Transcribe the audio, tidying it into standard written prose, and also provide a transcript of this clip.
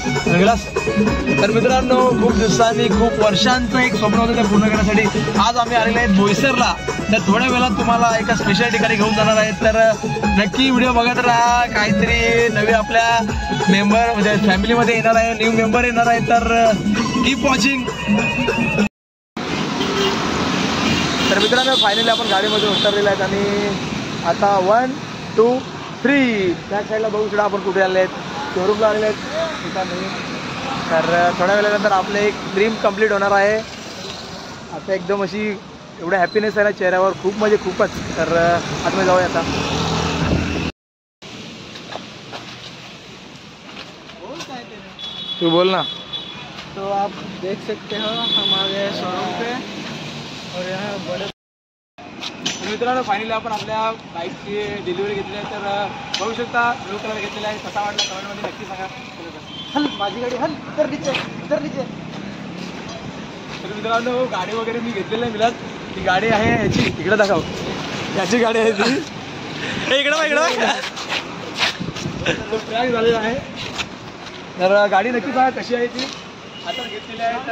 वेगळाच. तर मित्रांनो, खूप दिवसांनी, खूप वर्षांचं एक स्वप्न होतं ते पूर्ण करण्यासाठी आज आम्ही आलेले आहेत बोईसरला. तर थोड्या वेळात तुम्हाला एका स्पेशल ठिकाणी घेऊन जाणार आहेत. तर नक्की व्हिडिओ बघत राहा. काहीतरी नवे आपल्या मेंबर म्हणजे फॅमिलीमध्ये येणार आहे, न्यू मेंबर येणार आहे. तर कीप वॉचिंग. तर मित्रांनो, फायनली आपण गाडीमध्ये उतरलेले आहेत आणि आता 1 2 3 त्या साईडला बघू शकता आपण कुठे आले आहेत. शोरूमला आलेले आहेत ठिकाणी. तर थोड्या वेळानंतर आपलं एक ड्रीम कंप्लीट होणार आहे. आता एकदम अशी एवढं हॅपीनेस आहे ना चेहऱ्यावर, खूप म्हणजे खूपच. तर आतमध्ये जाऊया आता. तू बोल ना. तो आप देख सकते हो हमारे शोरूम पे और यहाँ बड़े. मित्रांनो, फायनली आपण आपल्या बाईकची डिलिव्हरी घेतली आहे. तर बघू शकता ब्लू कलर घेतलेला आहे. कसा वाटला कमेंटमध्ये नक्की सांगा. हल माझी गाडी हल इधर नीचे. तर मित्रांनो, गाडी वगैरे मी घेतलेली नाही मिळत. ती गाडी आहे याची, इकडे दाखव. याची गाडी आहे ती. इकडं क्रॅश झालेला आहे. तर गाडी नक्की सांगा कशी आहे ती. आता घेतलेली आहे. तर